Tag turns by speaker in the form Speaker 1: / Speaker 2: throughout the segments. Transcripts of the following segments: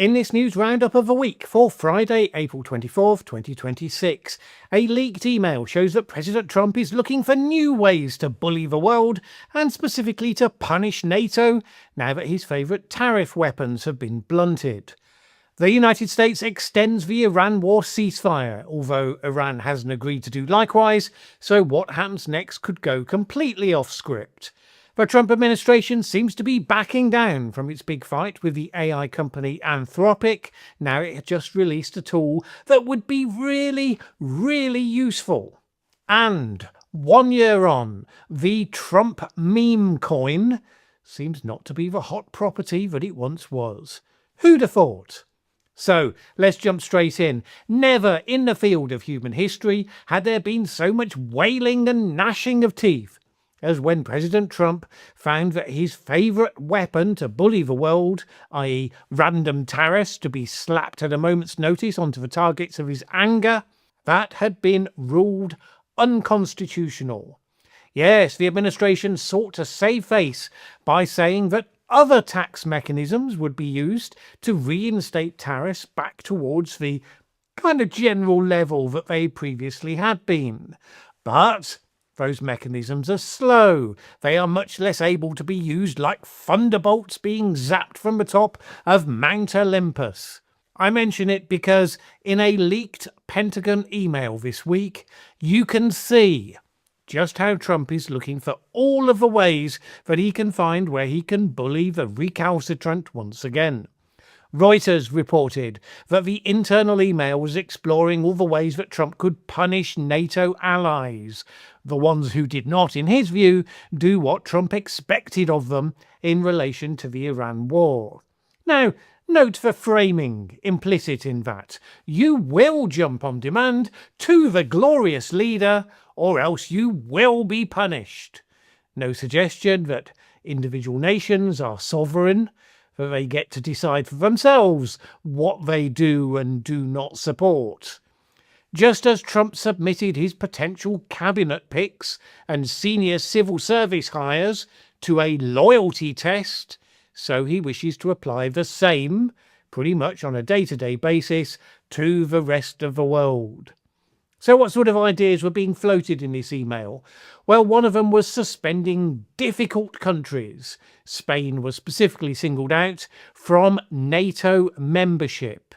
Speaker 1: In this news roundup of the week for Friday, April 24th, 2026, a leaked email shows that President Trump is looking for new ways to bully the world and specifically to punish NATO now that his favourite tariff weapons have been blunted. The United States extends the Iran war ceasefire, although Iran hasn't agreed to do likewise, so what happens next could go completely off script. The Trump administration seems to be backing down from its big fight with the AI company Anthropic. Now it had just released a tool that would be really useful. And 1 year on, the Trump meme coin seems not to be the hot property that it once was. Who'd have thought? So, let's jump straight in. Never in the field of human history had there been so much wailing and gnashing of teeth as when President Trump found that his favourite weapon to bully the world, i.e. random tariffs to be slapped at a moment's notice onto the targets of his anger, that had been ruled unconstitutional. Yes, the administration sought to save face by saying that other tax mechanisms would be used to reinstate tariffs back towards the kind of general level that they previously had been. But those mechanisms are slow. They are much less able to be used like thunderbolts being zapped from the top of Mount Olympus. I mention it because in a leaked Pentagon email this week, you can see just how Trump is looking for all of the ways that he can find where he can bully the recalcitrant once again. Reuters reported that the internal email was exploring all the ways that Trump could punish NATO allies, the ones who did not, in his view, do what Trump expected of them in relation to the Iran war. Now, note the framing implicit in that. You will jump on demand to the glorious leader, or else you will be punished. No suggestion that individual nations are sovereign, that they get to decide for themselves what they do and do not support. Just as Trump submitted his potential cabinet picks and senior civil service hires to a loyalty test, so he wishes to apply the same, pretty much on a day-to-day basis, to the rest of the world. So what sort of ideas were being floated in this email? Well, one of them was suspending difficult countries. Spain was specifically singled out from NATO membership.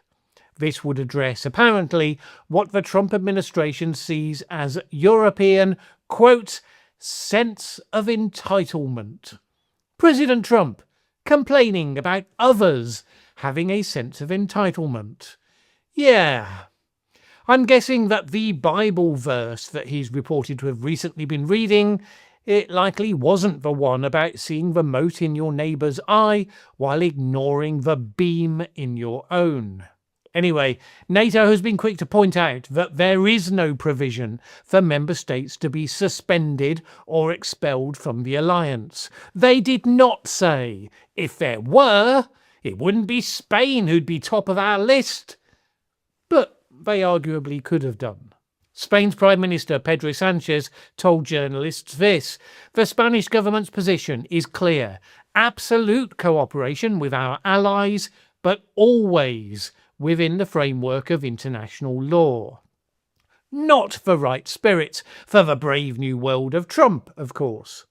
Speaker 1: This would address, apparently, what the Trump administration sees as European, quote, sense of entitlement. President Trump complaining about others having a sense of entitlement. Yeah. I'm guessing that the Bible verse that he's reported to have recently been reading, it likely wasn't the one about seeing the mote in your neighbour's eye while ignoring the beam in your own. Anyway, NATO has been quick to point out that there is no provision for member states to be suspended or expelled from the alliance. They did not say, if there were, it wouldn't be Spain who'd be top of our list. But they arguably could have done. Spain's Prime Minister Pedro Sánchez told journalists this: the Spanish government's position is clear. Absolute cooperation with our allies, but always within the framework of international law. Not the right spirit for the brave new world of Trump, of course.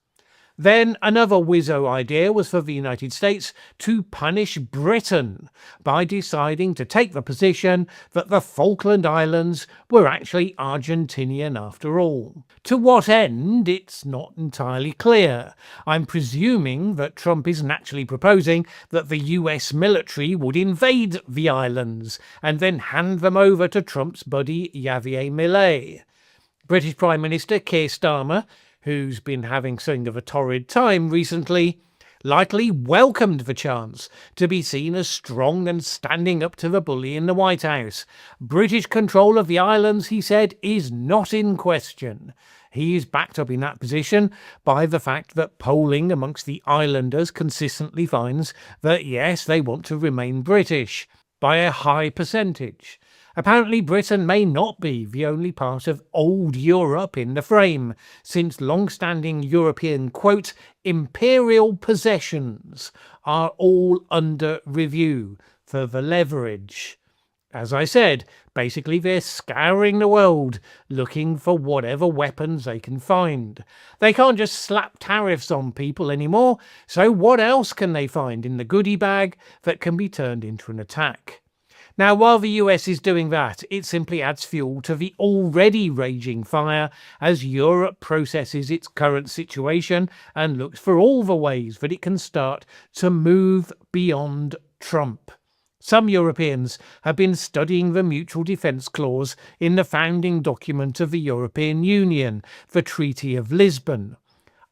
Speaker 1: Then another wizzo idea was for the United States to punish Britain by deciding to take the position that the Falkland Islands were actually Argentinian after all. To what end, it's not entirely clear. I'm presuming that Trump is naturally proposing that the US military would invade the islands and then hand them over to Trump's buddy Javier Milei. British Prime Minister Keir Starmer, who's been having something of a torrid time recently, likely welcomed the chance to be seen as strong and standing up to the bully in the White House. British control of the islands, he said, is not in question. He is backed up in that position by the fact that polling amongst the islanders consistently finds that yes, they want to remain British by a high percentage. Apparently Britain may not be the only part of old Europe in the frame, since long-standing European, quote, imperial possessions are all under review further leverage. As I said, basically they're scouring the world, looking for whatever weapons they can find. They can't just slap tariffs on people anymore, so what else can they find in the goodie bag that can be turned into an attack? Now, while the US is doing that, it simply adds fuel to the already raging fire as Europe processes its current situation and looks for all the ways that it can start to move beyond Trump. Some Europeans have been studying the Mutual Defence Clause in the founding document of the European Union, the Treaty of Lisbon.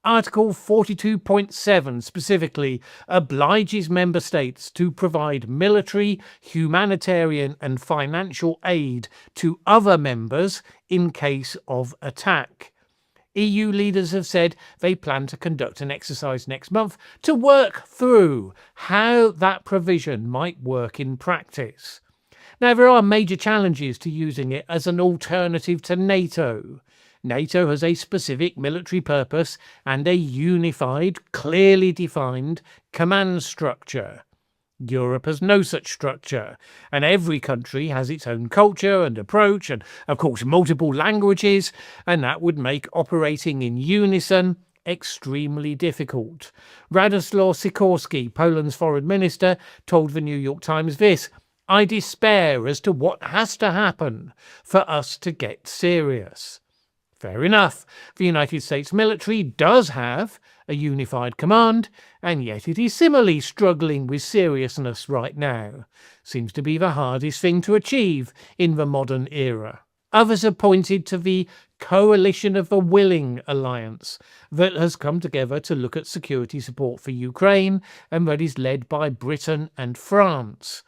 Speaker 1: Article 42.7 specifically obliges member states to provide military, humanitarian and financial aid to other members in case of attack. EU leaders have said they plan to conduct an exercise next month to work through how that provision might work in practice. Now, there are major challenges to using it as an alternative to NATO. NATO has a specific military purpose and a unified, clearly defined command structure. Europe has no such structure, and every country has its own culture and approach, and of course multiple languages, and that would make operating in unison extremely difficult. Radoslaw Sikorski, Poland's foreign minister, told the New York Times this: "I despair as to what has to happen for us to get serious." Fair enough, the United States military does have a unified command, and yet it is similarly struggling with seriousness right now. Seems to be the hardest thing to achieve in the modern era. Others have pointed to the Coalition of the Willing alliance that has come together to look at security support for Ukraine and that is led by Britain and France.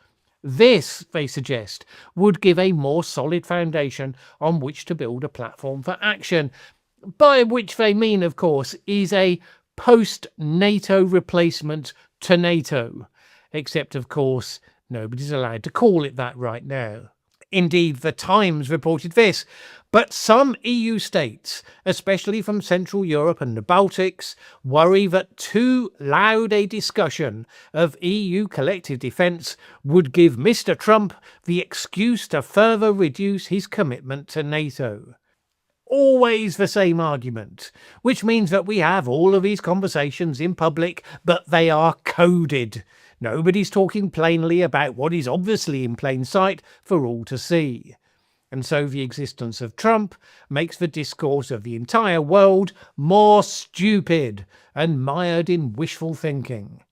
Speaker 1: This, they suggest, would give a more solid foundation on which to build a platform for action, by which they mean, of course, is a post-NATO replacement to NATO, except, of course, nobody's allowed to call it that right now. Indeed, The Times reported this, but some EU states, especially from Central Europe and the Baltics, worry that too loud a discussion of EU collective defence would give Mr. Trump the excuse to further reduce his commitment to NATO. Always the same argument, which means that we have all of these conversations in public, but they are coded. Nobody's talking plainly about what is obviously in plain sight for all to see. And so the existence of Trump makes the discourse of the entire world more stupid and mired in wishful thinking.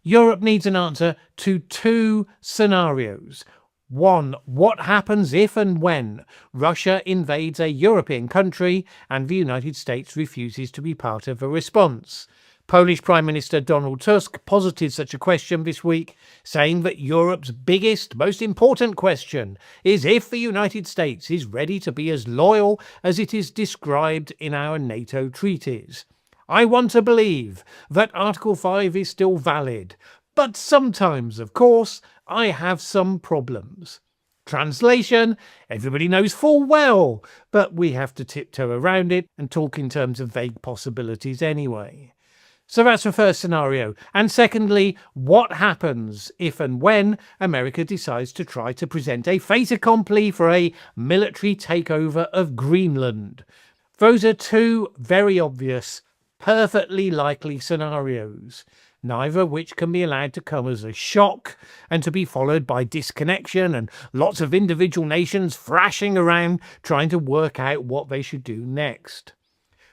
Speaker 1: Europe needs an answer to two scenarios. One, what happens if and when Russia invades a European country and the United States refuses to be part of a response? Polish Prime Minister Donald Tusk posited such a question this week, saying that Europe's biggest, most important question is if the United States is ready to be as loyal as it is described in our NATO treaties. I want to believe that Article 5 is still valid, but sometimes, of course, I have some problems. Translation, everybody knows full well, but we have to tiptoe around it and talk in terms of vague possibilities anyway. So that's the first scenario. And secondly, what happens if and when America decides to try to present a fait accompli for a military takeover of Greenland? Those are two very obvious, perfectly likely scenarios, neither of which can be allowed to come as a shock and to be followed by disconnection and lots of individual nations thrashing around trying to work out what they should do next.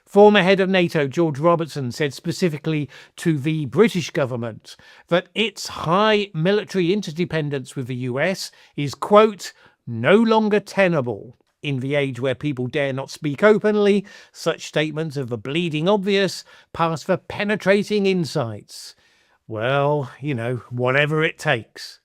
Speaker 1: Former head of NATO George Robertson said specifically to the British government that its high military interdependence with the US is, quote, no longer tenable. In the age where people dare not speak openly, such statements of the bleeding obvious pass for penetrating insights. Well, whatever it takes.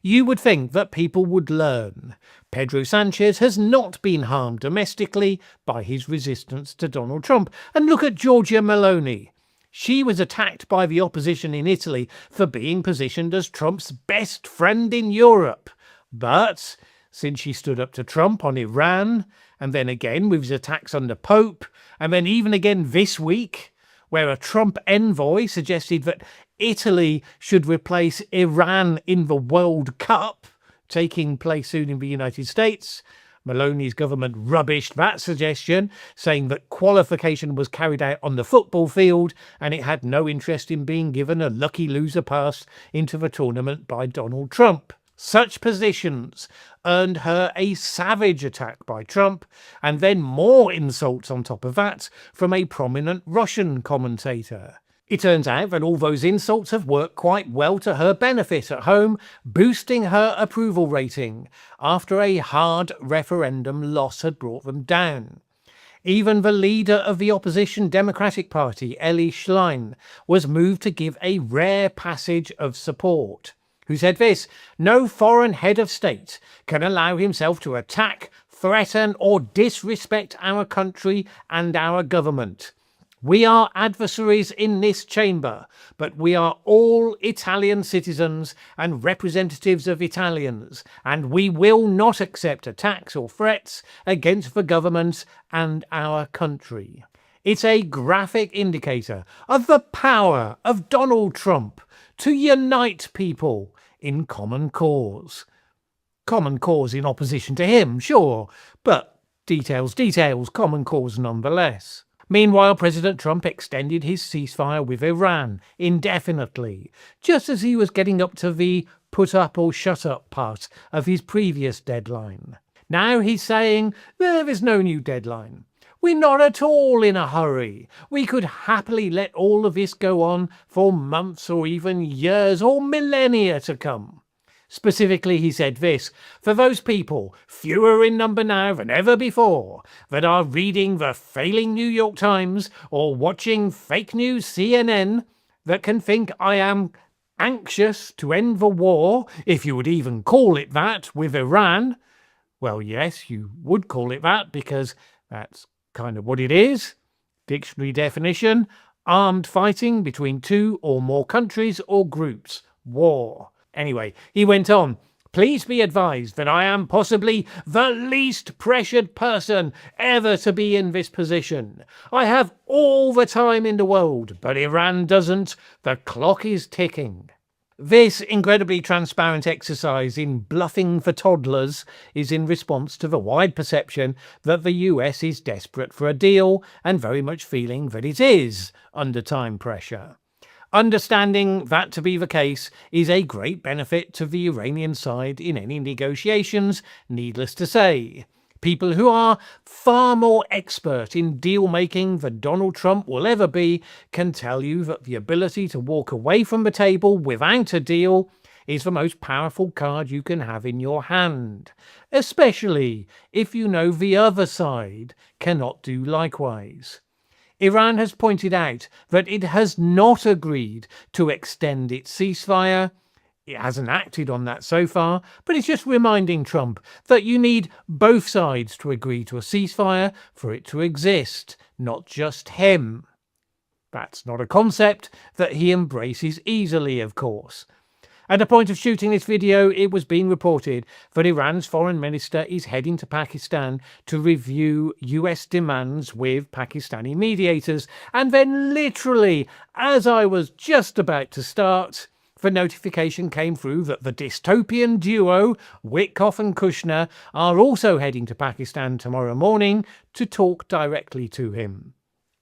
Speaker 1: You would think that people would learn. Pedro Sanchez has not been harmed domestically by his resistance to Donald Trump. And look at Giorgia Meloni. She was attacked by the opposition in Italy for being positioned as Trump's best friend in Europe. But since she stood up to Trump on Iran, and then again with his attacks on the Pope, and then even again this week, where a Trump envoy suggested that Italy should replace Iran in the World Cup, taking place soon in the United States. Meloni's government rubbished that suggestion, saying that qualification was carried out on the football field and it had no interest in being given a lucky loser pass into the tournament by Donald Trump. Such positions earned her a savage attack by Trump, and then more insults on top of that from a prominent Russian commentator. It turns out that all those insults have worked quite well to her benefit at home, boosting her approval rating after a hard referendum loss had brought them down. Even the leader of the opposition Democratic Party, Ellie Schlein, was moved to give a rare passage of support, who said this: "No foreign head of state can allow himself to attack, threaten or disrespect our country and our government. We are adversaries in this chamber, but we are all Italian citizens and representatives of Italians, and we will not accept attacks or threats against the government and our country." It's a graphic indicator of the power of Donald Trump to unite people in common cause. Common cause in opposition to him, sure, but details, common cause nonetheless. Meanwhile, President Trump extended his ceasefire with Iran indefinitely, just as he was getting up to the put up or shut up part of his previous deadline. Now he's saying there is no new deadline. We're not at all in a hurry. We could happily let all of this go on for months or even years or millennia to come. Specifically, he said this: "For those people, fewer in number now than ever before, that are reading the failing New York Times or watching fake news CNN, that can think I am anxious to end the war, if you would even call it that, with Iran." Well, yes, you would call it that, because that's kind of what it is. Dictionary definition: armed fighting between two or more countries or groups. War. Anyway, he went on: "Please be advised that I am possibly the least pressured person ever to be in this position. I have all the time in the world, but Iran doesn't. The clock is ticking." This incredibly transparent exercise in bluffing for toddlers is in response to the wide perception that the US is desperate for a deal and very much feeling that it is under time pressure. Understanding that to be the case is a great benefit to the Iranian side in any negotiations, needless to say. People who are far more expert in deal-making than Donald Trump will ever be can tell you that the ability to walk away from the table without a deal is the most powerful card you can have in your hand, especially if you know the other side cannot do likewise. Iran has pointed out that it has not agreed to extend its ceasefire. It hasn't acted on that so far, but it's just reminding Trump that you need both sides to agree to a ceasefire for it to exist, not just him. That's not a concept that he embraces easily, of course. At the point of shooting this video, it was being reported that Iran's foreign minister is heading to Pakistan to review US demands with Pakistani mediators, and then literally, as I was just about to start, the notification came through that the dystopian duo, Witkoff and Kushner, are also heading to Pakistan tomorrow morning to talk directly to him.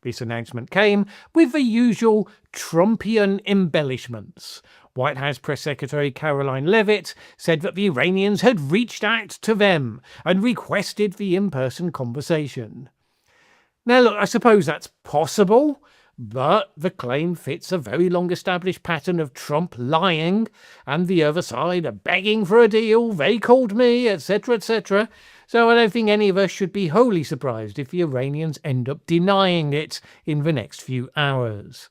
Speaker 1: This announcement came with the usual Trumpian embellishments. White House Press Secretary Caroline Leavitt said that the Iranians had reached out to them and requested the in-person conversation. Now look, I suppose that's possible, but the claim fits a very long-established pattern of Trump lying and the other side begging for a deal, they called me, etc., etc. So I don't think any of us should be wholly surprised if the Iranians end up denying it in the next few hours.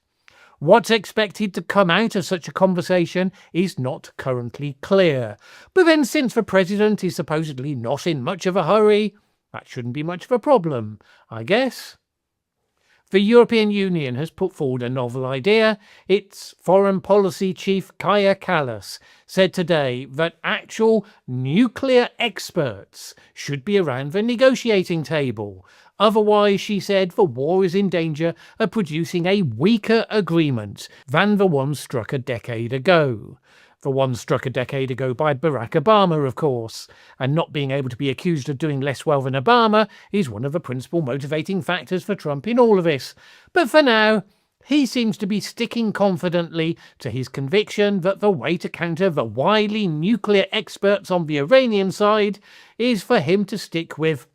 Speaker 1: What's expected to come out of such a conversation is not currently clear. But then, since the president is supposedly not in much of a hurry, that shouldn't be much of a problem, I guess. The European Union has put forward a novel idea. Its foreign policy chief Kaja Kallas said today that actual nuclear experts should be around the negotiating table. Otherwise, she said, the war is in danger of producing a weaker agreement than the one struck a decade ago. The one struck a decade ago by Barack Obama, of course, and not being able to be accused of doing less well than Obama is one of the principal motivating factors for Trump in all of this. But for now, he seems to be sticking confidently to his conviction that the way to counter the wily nuclear experts on the Iranian side is for him to stick with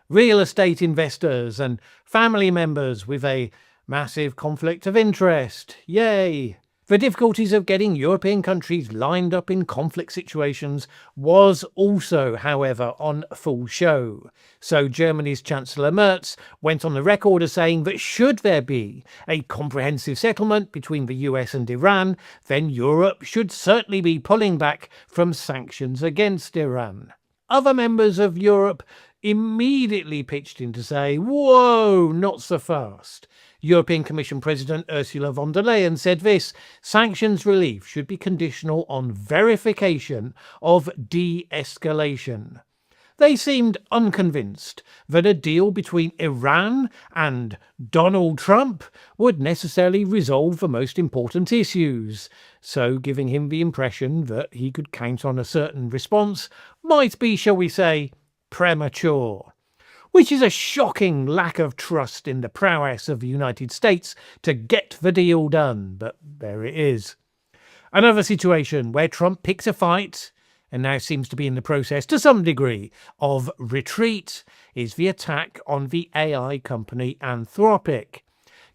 Speaker 1: real estate investors and family members with a massive conflict of interest. Yay! The difficulties of getting European countries lined up in conflict situations was also, however, on full show. So Germany's Chancellor Merz went on the record as saying that should there be a comprehensive settlement between the US and Iran, then Europe should certainly be pulling back from sanctions against Iran. Other members of Europe immediately pitched in to say, whoa, not so fast. European Commission President Ursula von der Leyen said this: sanctions relief should be conditional on verification of de-escalation. They seemed unconvinced that a deal between Iran and Donald Trump would necessarily resolve the most important issues, so giving him the impression that he could count on a certain response might be, shall we say, premature. Which is a shocking lack of trust in the prowess of the United States to get the deal done, but there it is. Another situation where Trump picked a fight, and now seems to be in the process to some degree of retreat, is the attack on the AI company Anthropic.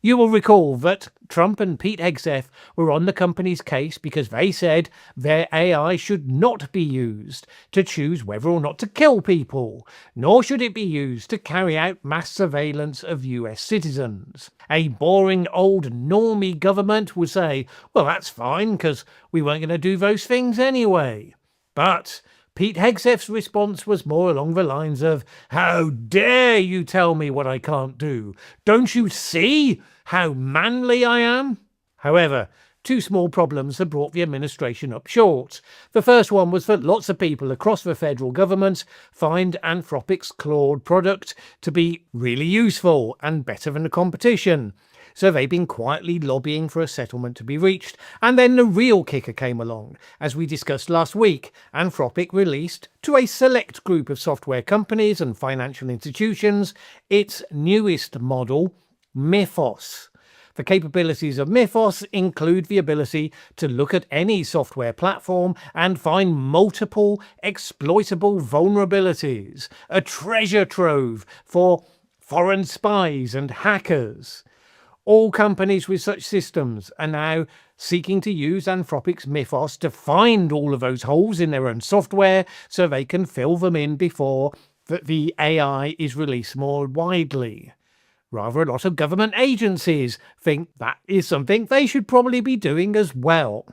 Speaker 1: You will recall that Trump and Pete Hegseth were on the company's case because they said their AI should not be used to choose whether or not to kill people, nor should it be used to carry out mass surveillance of US citizens. A boring old normie government would say, well, that's fine because we weren't going to do those things anyway. But Pete Hegseth's response was more along the lines of, how dare you tell me what I can't do? Don't you see how manly I am? However, two small problems have brought the administration up short. The first one was that lots of people across the federal government find Anthropic's Claude product to be really useful and better than the competition. So they've been quietly lobbying for a settlement to be reached. And then the real kicker came along. As we discussed last week, Anthropic released to a select group of software companies and financial institutions its newest model, Mythos. The capabilities of Mythos include the ability to look at any software platform and find multiple exploitable vulnerabilities, a treasure trove for foreign spies and hackers. All companies with such systems are now seeking to use Anthropic's Mythos to find all of those holes in their own software so they can fill them in before the AI is released more widely. Rather, a lot of government agencies think that is something they should probably be doing as well.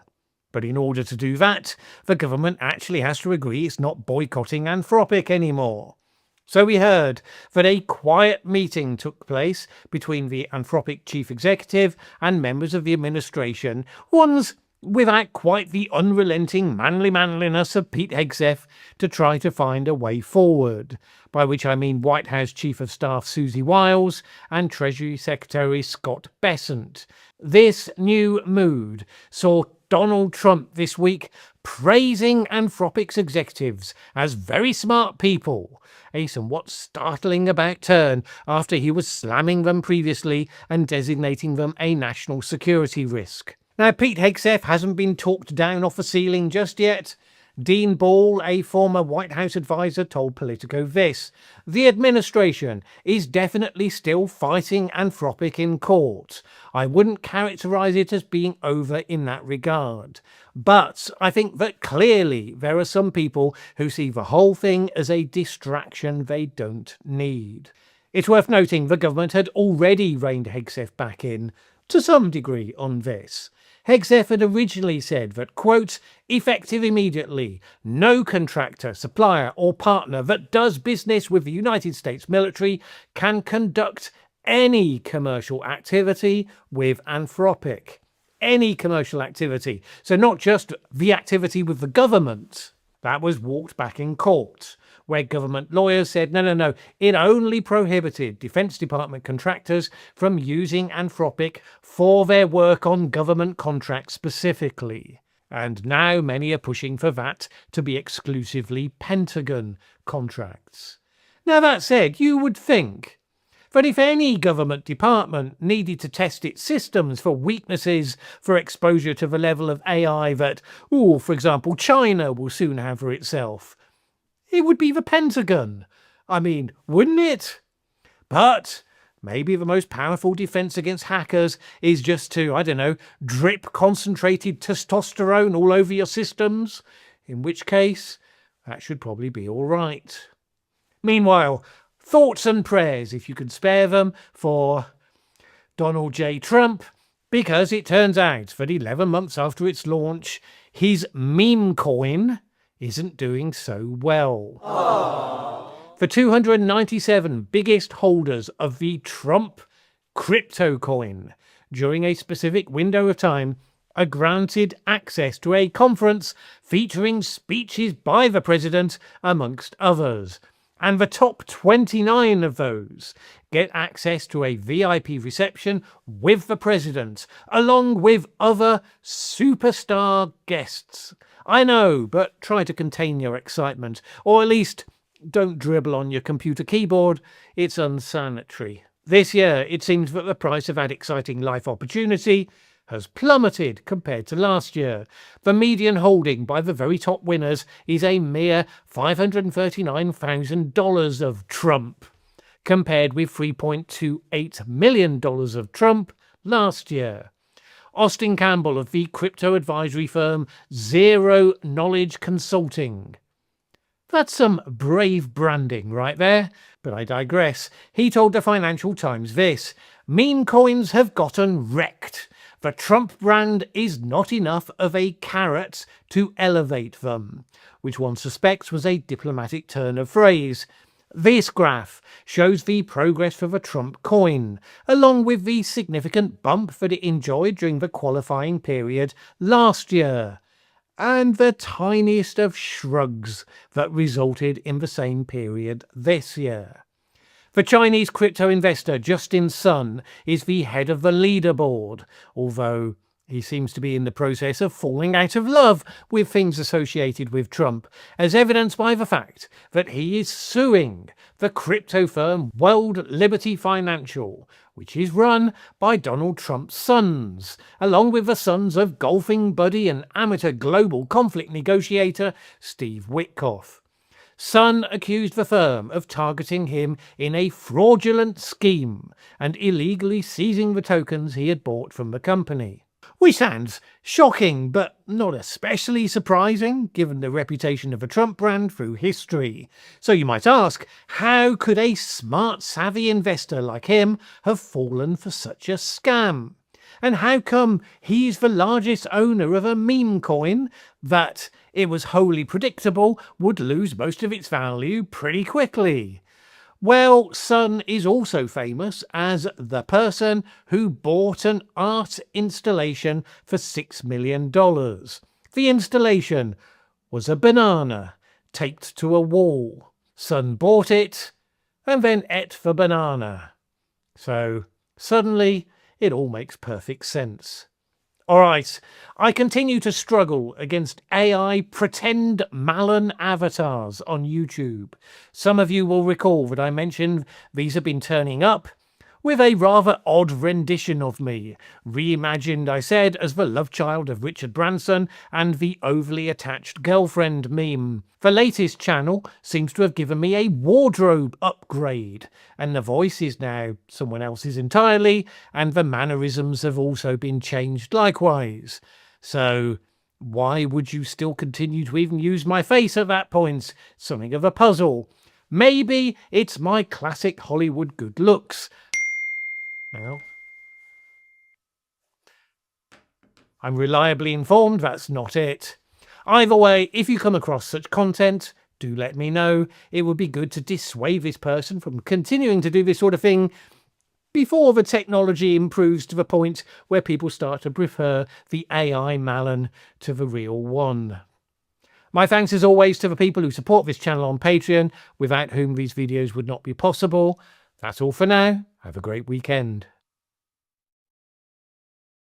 Speaker 1: But in order to do that, the government actually has to agree it's not boycotting Anthropic anymore. So we heard that a quiet meeting took place between the Anthropic chief executive and members of the administration, ones without quite the unrelenting manliness of Pete Hegseth to try to find a way forward, by which I mean White House Chief of Staff Susie Wiles and Treasury Secretary Scott Bessent. This new mood saw Donald Trump this week praising Anthropic's executives as very smart people, a somewhat startling about turn after he was slamming them previously and designating them a national security risk. Now, Pete Hegseth hasn't been talked down off the ceiling just yet. Dean Ball, a former White House advisor, told Politico this: the administration is definitely still fighting Anthropic in court. I wouldn't characterize it as being over in that regard. But I think that clearly there are some people who see the whole thing as a distraction they don't need. It's worth noting the government had already reined Hegseth back in, to some degree, on this. Hegseth had originally said that, quote, effective immediately, no contractor, supplier or partner that does business with the United States military can conduct any commercial activity with Anthropic. Any commercial activity. So not just the activity with the government. That was walked back in court, where government lawyers said, no, it only prohibited Defense Department contractors from using Anthropic for their work on government contracts specifically. And now many are pushing for that to be exclusively Pentagon contracts. Now that said, you would think that if any government department needed to test its systems for weaknesses for exposure to the level of AI that, for example, China will soon have for itself, it would be the Pentagon. I mean, wouldn't it? But maybe the most powerful defense against hackers is just to, drip concentrated testosterone all over your systems, in which case that should probably be all right. Meanwhile, thoughts and prayers, if you can spare them, for Donald J. Trump, because it turns out that 11 months after its launch, his meme coin isn't doing so well. Aww. The 297 biggest holders of the Trump crypto coin during a specific window of time are granted access to a conference featuring speeches by the president, amongst others. And the top 29 of those get access to a VIP reception with the president, along with other superstar guests. I know, but try to contain your excitement, or at least don't dribble on your computer keyboard. It's unsanitary. This year, it seems that the price of that exciting life opportunity has plummeted compared to last year. The median holding by the very top winners is a mere $539,000 of Trump, compared with $3.28 million of Trump last year. Austin Campbell of the crypto advisory firm Zero Knowledge Consulting. That's some brave branding right there, but I digress. He told the Financial Times this: meme coins have gotten wrecked. The Trump brand is not enough of a carrot to elevate them, which one suspects was a diplomatic turn of phrase. This graph shows the progress for the Trump coin, along with the significant bump that it enjoyed during the qualifying period last year, and the tiniest of shrugs that resulted in the same period this year. The Chinese crypto investor Justin Sun is the head of the leaderboard, although he seems to be in the process of falling out of love with things associated with Trump, as evidenced by the fact that he is suing the crypto firm World Liberty Financial, which is run by Donald Trump's sons, along with the sons of golfing buddy and amateur global conflict negotiator Steve Witkoff. Sun accused the firm of targeting him in a fraudulent scheme and illegally seizing the tokens he had bought from the company. Which sounds shocking, but not especially surprising, given the reputation of the Trump brand through history. So you might ask, how could a smart, savvy investor like him have fallen for such a scam? And how come he's the largest owner of a meme coin that it was wholly predictable would lose most of its value pretty quickly? Well, Sun is also famous as the person who bought an art installation for $6 million. The installation was a banana taped to a wall. Sun bought it and then ate the banana. So suddenly it all makes perfect sense. Alright, I continue to struggle against AI pretend Malin avatars on YouTube. Some of you will recall that I mentioned these have been turning up with a rather odd rendition of me, reimagined, I said, as the love child of Richard Branson and the overly attached girlfriend meme. The latest channel seems to have given me a wardrobe upgrade, and the voice is now someone else's entirely, and the mannerisms have also been changed likewise. So why would you still continue to even use my face at that point? Something of a puzzle. Maybe it's my classic Hollywood good looks. Now, I'm reliably informed that's not it. Either way, if you come across such content, do let me know. It would be good to dissuade this person from continuing to do this sort of thing before the technology improves to the point where people start to prefer the AI Malin to the real one. My thanks as always to the people who support this channel on Patreon, without whom these videos would not be possible. That's all for now. Have a great weekend.